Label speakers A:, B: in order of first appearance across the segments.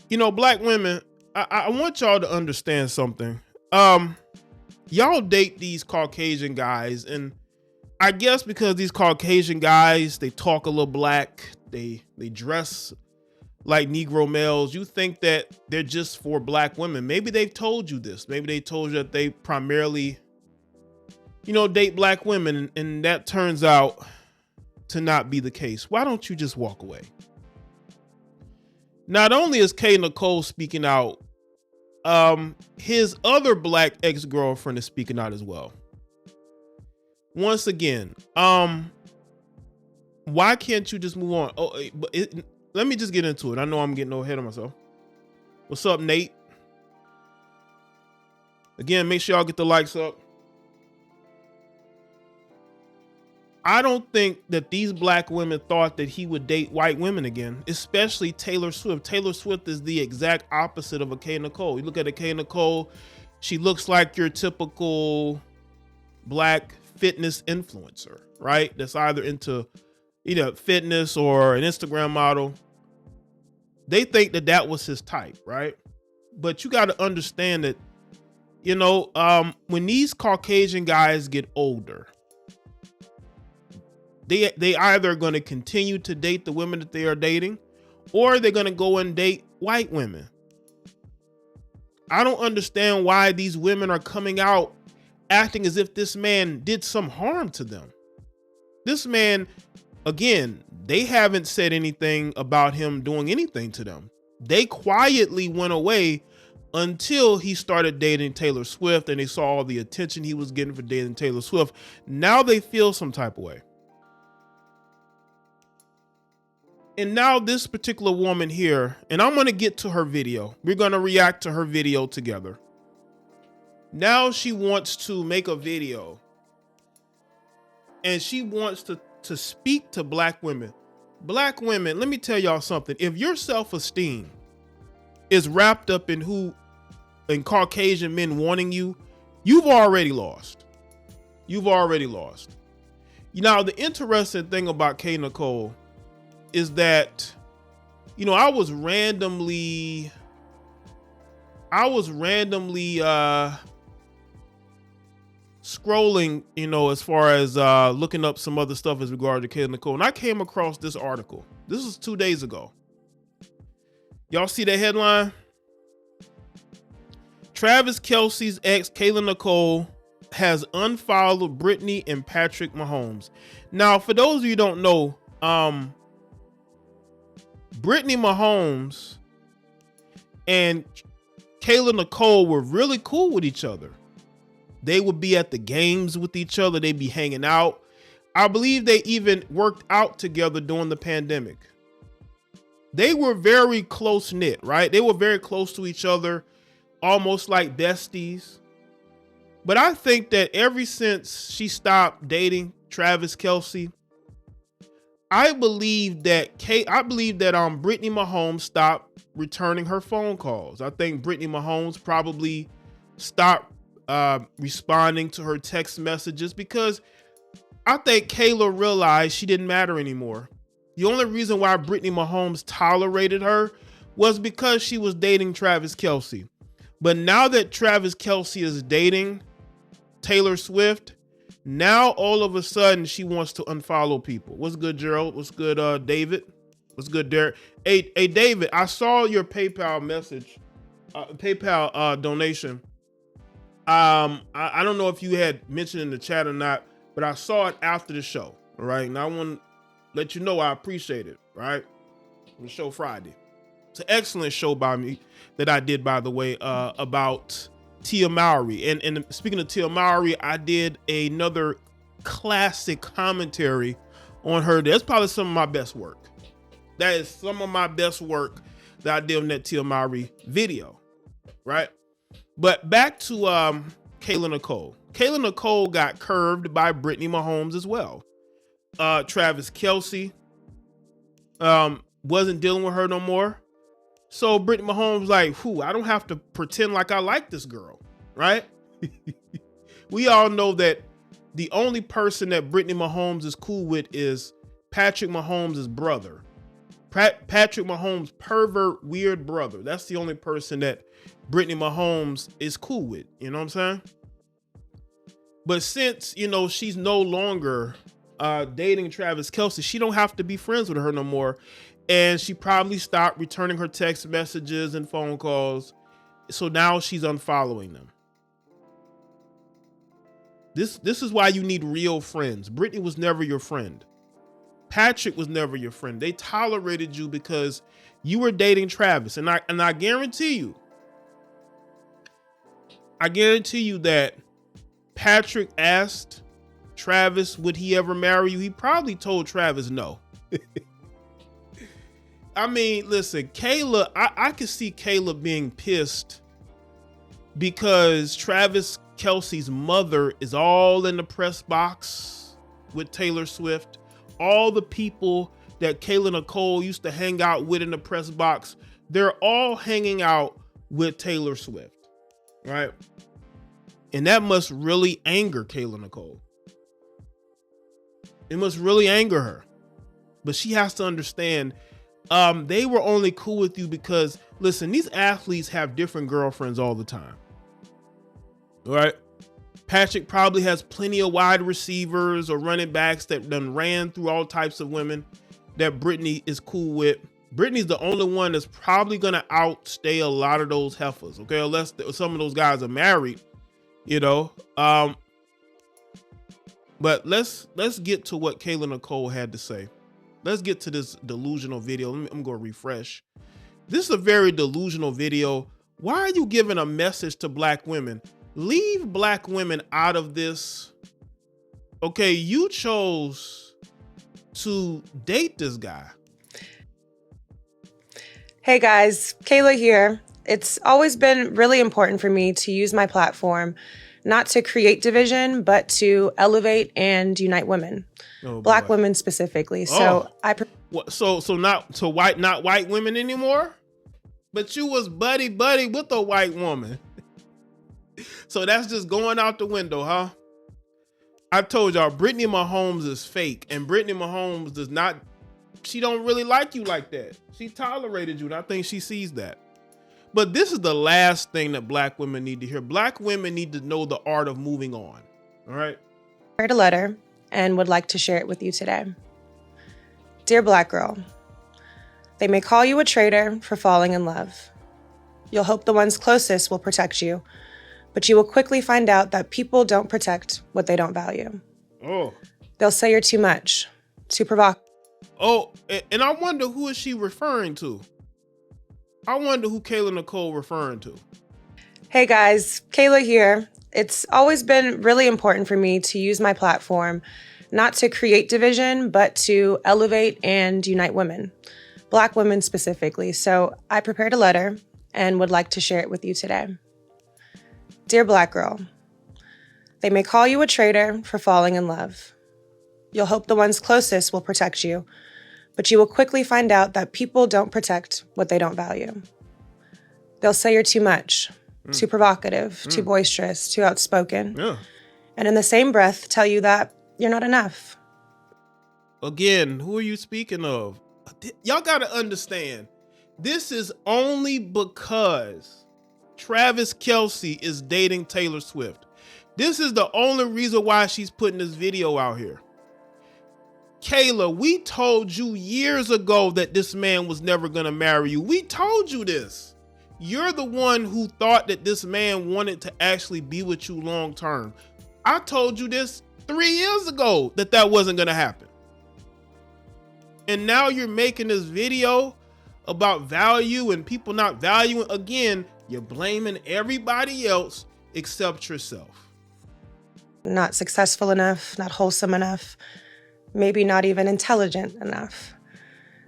A: Black women, I want y'all to understand something. Y'all date these Caucasian guys, and I guess because these Caucasian guys, they talk a little black, they dress like Negro males, you think that they're just for black women. Maybe they've told you this. Maybe they told you that they primarily, date black women, and that turns out to not be the case. Why don't you just walk away? Not only is Nicole speaking out, his other black ex-girlfriend is speaking out as well. Once again, why can't you just move on? Let me just get into it. I know I'm getting ahead of myself. What's up, Nate? Again, make sure y'all get the likes up. I don't think that these black women thought that he would date white women again, especially Taylor Swift. Taylor Swift is the exact opposite of a K. Nicole. You look at a K. Nicole, she looks like your typical black fitness influencer, right? That's either into fitness or an Instagram model. They think that that was his type, right? But you got to understand that, when these Caucasian guys get older, they either going to continue to date the women that they are dating, or they're going to go and date white women. I don't understand why these women are coming out acting as if this man did some harm to them. This man, again, they haven't said anything about him doing anything to them. They quietly went away until he started dating Taylor Swift, and they saw all the attention he was getting for dating Taylor Swift. Now they feel some type of way. And now this particular woman here, and I'm going to get to her video. We're going to react to her video together. Now she wants to make a video, and she wants to speak to black women. Black women, let me tell y'all something. If your self-esteem is wrapped up in Caucasian men wanting you, you've already lost. You've already lost. Now, the interesting thing about K. Nicole is that, I was randomly scrolling, as far as looking up some other stuff as regard to Kayla Nicole, and I came across this article. This was 2 days ago. Y'all see that headline? Travis Kelce's ex, Kayla Nicole, has unfollowed Brittany and Patrick Mahomes. Now, for those of you who don't know, Brittany Mahomes and Kayla Nicole were really cool with each other. They would be at the games with each other. They'd be hanging out. I believe they even worked out together during the pandemic. They were very close knit, right? They were very close to each other, almost like besties. But I think that ever since she stopped dating Travis Kelce, I believe that Brittany Mahomes stopped returning her phone calls. I think Brittany Mahomes probably stopped responding to her text messages because I think Kayla realized she didn't matter anymore. The only reason why Brittany Mahomes tolerated her was because she was dating Travis Kelce. But now that Travis Kelce is dating Taylor Swift, now all of a sudden she wants to unfollow people. What's good, Gerald? What's good, David? What's good, Derek? Hey, David, I saw your PayPal message, PayPal donation. I don't know if you had mentioned in the chat or not, but I saw it after the show. All right. And I want to let you know I appreciate it. Right. The show Friday. It's an excellent show by me that I did, by the way, about Tia Mowry. And speaking of Tia Mowry, I did another classic commentary on her. That's probably some of my best work. That is some of my best work that I did on that Tia Mowry video. Right. But back to Kayla Nicole. Kayla Nicole got curved by Brittany Mahomes as well. Travis Kelce wasn't dealing with her no more. So Brittany Mahomes like, I don't have to pretend like I like this girl, right? We all know that the only person that Brittany Mahomes is cool with is Patrick Mahomes' brother. Patrick Mahomes' pervert weird brother. That's the only person that Brittany Mahomes is cool with. You know what I'm saying? But since, she's no longer dating Travis Kelce, she don't have to be friends with her no more. And she probably stopped returning her text messages and phone calls. So now she's unfollowing them. This is why you need real friends. Brittany was never your friend. Patrick was never your friend. They tolerated you because you were dating Travis. And I guarantee you that Patrick asked Travis, would he ever marry you? He probably told Travis no. I mean, listen, Kayla, I could see Kayla being pissed because Travis Kelce's mother is all in the press box with Taylor Swift. All the people that Kayla Nicole used to hang out with in the press box, they're all hanging out with Taylor Swift, right? And that must really anger Kayla Nicole. It must really anger her. But she has to understand, they were only cool with you because, listen, these athletes have different girlfriends all the time. All right? Patrick probably has plenty of wide receivers or running backs that done ran through all types of women that Brittany is cool with. Brittany's the only one that's probably going to outstay a lot of those heifers, okay? Unless some of those guys are married, But let's get to what Kayla Nicole had to say. Let's get to this delusional video. I'm going to refresh. This is a very delusional video. Why are you giving a message to black women? Leave black women out of this. Okay, you chose to date this guy.
B: Hey guys, Kayla here. It's always been really important for me to use my platform not to create division, but to elevate and unite women, black women specifically. So
A: not white women anymore, but you was buddy with a white woman. So that's just going out the window, huh? I told y'all, Brittany Mahomes is fake, and Brittany Mahomes she don't really like you like that. She tolerated you, and I think she sees that. But this is the last thing that black women need to hear. Black women need to know the art of moving on. All right.
B: I wrote a letter and would like to share it with you today. Dear Black girl, they may call you a traitor for falling in love. You'll hope the ones closest will protect you, but you will quickly find out that people don't protect what they don't value.
A: Oh.
B: They'll say you're too much, too provocative.
A: Oh, and I wonder who is she referring to? I wonder who Kayla Nicole referring to.
B: Hey guys, Kayla here. It's always been really important for me to use my platform not to create division, but to elevate and unite women, black women specifically. So I prepared a letter and would like to share it with you today. Dear Black girl, they may call you a traitor for falling in love. You'll hope the ones closest will protect you, but you will quickly find out that people don't protect what they don't value. They'll say you're too much, too provocative, too boisterous, too outspoken.
A: Yeah.
B: And in the same breath, tell you that you're not enough.
A: Again, who are you speaking of? Y'all got to understand, this is only because Travis Kelce is dating Taylor Swift. This is the only reason why she's putting this video out here. Kayla, we told you years ago that this man was never going to marry you. We told you this. You're the one who thought that this man wanted to actually be with you long term. I told you this 3 years ago that wasn't going to happen. And now you're making this video about value and people not valuing. Again, you're blaming everybody else except yourself.
B: Not successful enough, not wholesome enough, maybe not even intelligent enough.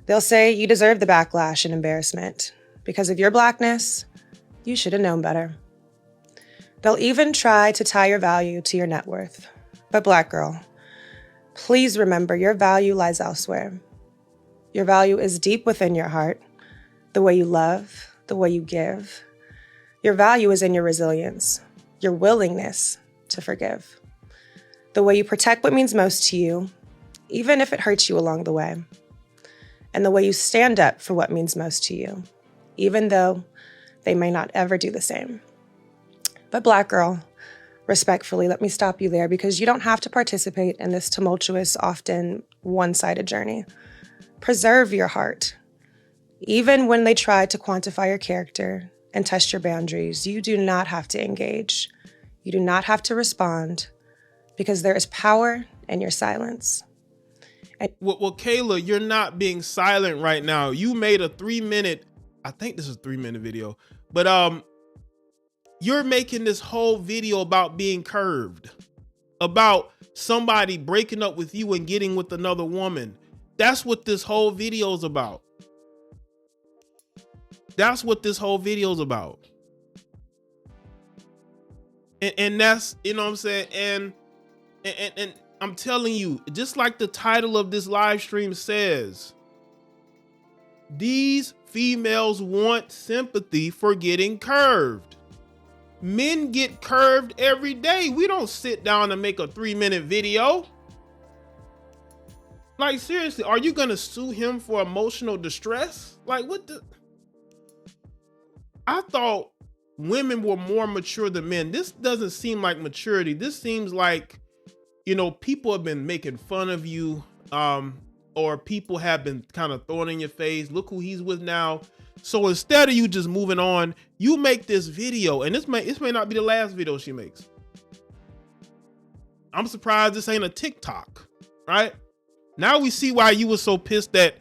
B: They'll say you deserve the backlash and embarrassment. Because of your blackness, you should have known better. They'll even try to tie your value to your net worth. But Black girl, please remember your value lies elsewhere. Your value is deep within your heart, the way you love, the way you give. Your value is in your resilience, your willingness to forgive, the way you protect what means most to you, even if it hurts you along the way. and the way you stand up for what means most to you, even though they may not ever do the same. But Black girl, respectfully, let me stop you there, because you don't have to participate in this tumultuous, often one-sided journey. Preserve your heart. Even when they try to quantify your character and test your boundaries, you do not have to engage. You do not have to respond, because there is power in your silence.
A: Well, Kayla, you're not being silent right now. You made a 3-minute, I think this is a 3-minute video, but you're making this whole video about being curved, about somebody breaking up with you and getting with another woman. That's what this whole video is about. That's what this whole video is about. And that's, you know what I'm saying? And I'm telling you, just like the title of this live stream says, these females want sympathy for getting curved. Men get curved every day. We don't sit down and make a 3-minute video. Like, seriously, are you gonna sue him for emotional distress? Like, what the? I thought women were more mature than men. This doesn't seem like maturity. This seems like, you know, people have been making fun of you, or people have been kind of throwing in your face, look who he's with now. So instead of you just moving on, you make this video, and this may not be the last video she makes. I'm surprised this ain't a TikTok, right? Now we see why you were so pissed at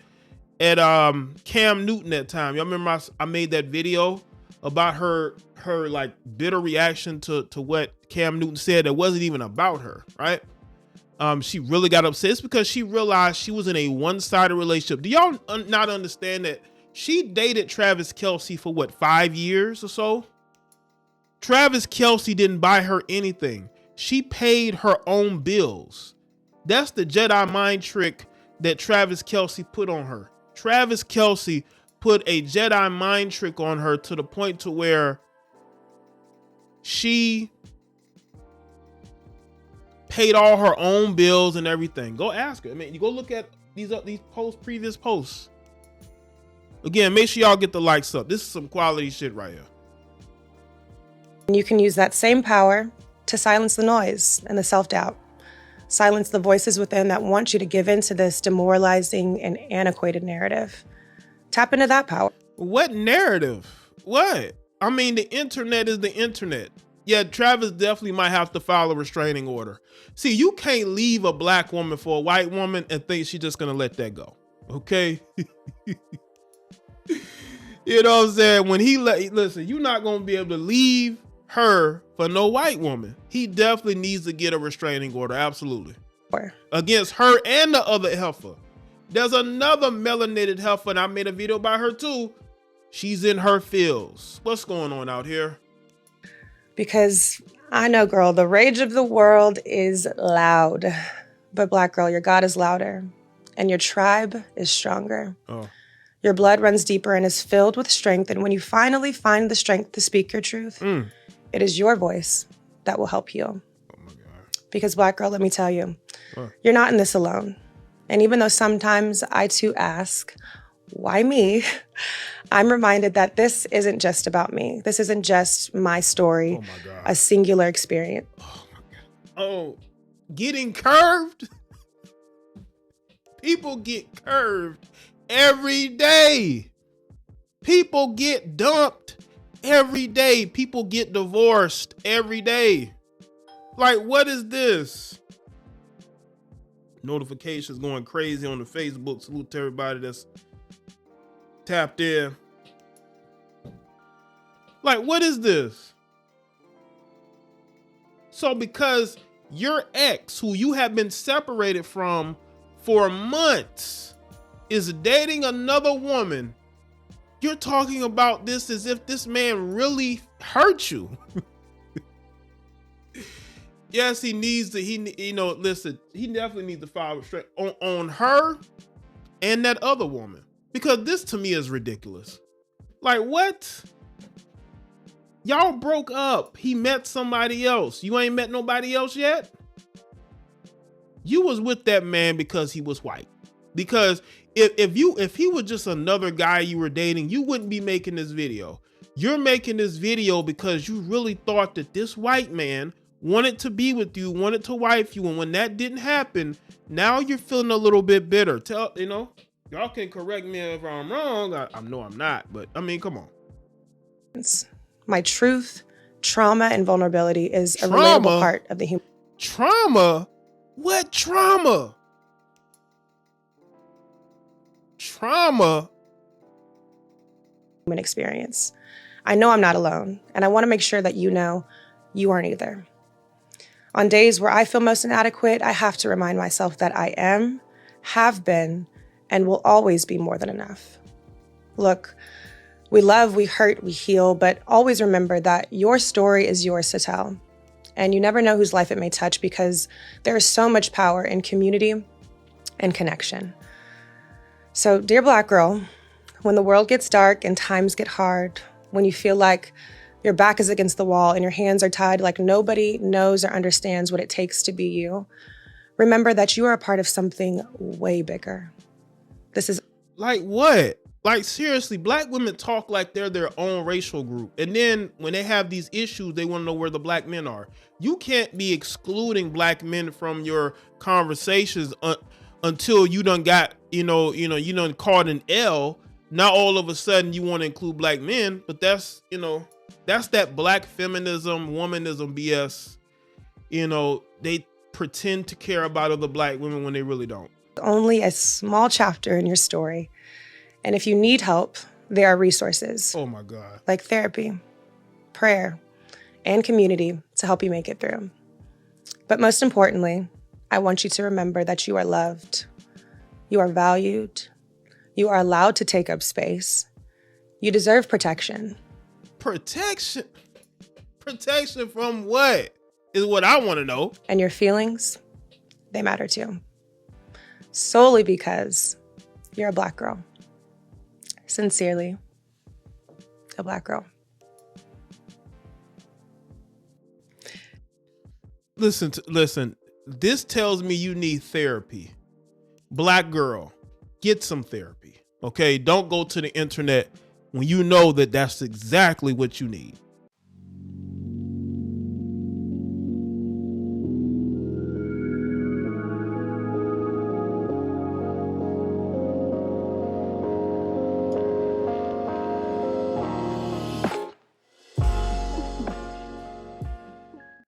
A: Cam Newton that time. Y'all remember I made that video about her like bitter reaction to what Cam Newton said that wasn't even about her, right? She really got upset. It's because she realized she was in a one-sided relationship. Do y'all not understand that she dated Travis Kelce for what, 5 years or so? Travis Kelce didn't buy her anything. She paid her own bills. That's the Jedi mind trick that Travis Kelce put on her. Travis Kelce put a Jedi mind trick on her to the point to where she paid all her own bills and everything. Go ask her. I mean, you go look at these posts, previous posts. Again, make sure y'all get the likes up. This is some quality shit right here.
B: And you can use that same power to silence the noise and the self-doubt. Silence the voices within that want you to give in to this demoralizing and antiquated narrative. Tap into that power.
A: What narrative? What? I mean, the internet is the internet. Yeah, Travis definitely might have to file a restraining order. See, you can't leave a black woman for a white woman and think she's just gonna let that go. Okay? You know what I'm saying? When listen, you're not gonna be able to leave her for no white woman. He definitely needs to get a restraining order. Absolutely. Against her and the other heifer. There's another melanated heifer, and I made a video about her too. She's in her fields. What's going on out here?
B: Because I know, girl, the rage of the world is loud. But Black girl, your God is louder, and your tribe is stronger. Oh. Your blood runs deeper and is filled with strength. And when you finally find the strength to speak your truth, it is your voice that will help heal. Oh my God. Because Black girl, let me tell you, you're not in this alone. And even though sometimes I too ask, why me? I'm reminded that this isn't just about me. This isn't just my story, a singular experience.
A: Oh my God. Oh, getting curved? People get curved every day. People get dumped every day. People get divorced every day. Like, what is this? Notifications going crazy on the Facebook. Salute to everybody that's tapped in. Like, what is this? So because your ex, who you have been separated from for months, is dating another woman, you're talking about this as if this man really hurt you. Yes, he needs to, listen, he definitely needs to file restraint on her and that other woman. Because this to me is ridiculous. Like, what? Y'all broke up. He met somebody else. You ain't met nobody else yet? You was with that man because he was white. Because if he was just another guy you were dating, you wouldn't be making this video. You're making this video because you really thought that this white man wanted to be with you, wanted to wife you, and when that didn't happen, now you're feeling a little bit bitter. Y'all can correct me if I'm wrong. I know I'm not, but I mean, come on.
B: My truth, trauma, and vulnerability is a relatable part of the human.
A: Trauma? What trauma? Trauma?
B: Human experience. I know I'm not alone, and I want to make sure that you know you aren't either. On days where I feel most inadequate, I have to remind myself that I am, have been, and will always be more than enough. Look, we love, we hurt, we heal, but always remember that your story is yours to tell. And you never know whose life it may touch because there is so much power in community and connection. So, dear Black girl, when the world gets dark and times get hard, when you feel like your back is against the wall and your hands are tied like nobody knows or understands what it takes to be you, remember that you are a part of something way bigger. This is
A: like what? Like seriously, Black women talk like they're their own racial group. And then when they have these issues, they want to know where the Black men are. You can't be excluding Black men from your conversations until you done got, you done caught an L. Now all of a sudden you want to include Black men, but that's that Black feminism, womanism BS. They pretend to care about other Black women when they really don't.
B: Only a small chapter in your story. And if you need help, there are resources.
A: Oh my God.
B: Like therapy, prayer, and community to help you make it through. But most importantly, I want you to remember that you are loved, you are valued, you are allowed to take up space, you deserve protection.
A: Protection? Protection from what? Is what I want to know.
B: And your feelings, they matter too. Solely because you're a Black girl. Sincerely, a Black girl.
A: Listen, this tells me you need therapy. Black girl, get some therapy, okay? Don't go to the internet when you know that that's exactly what you need.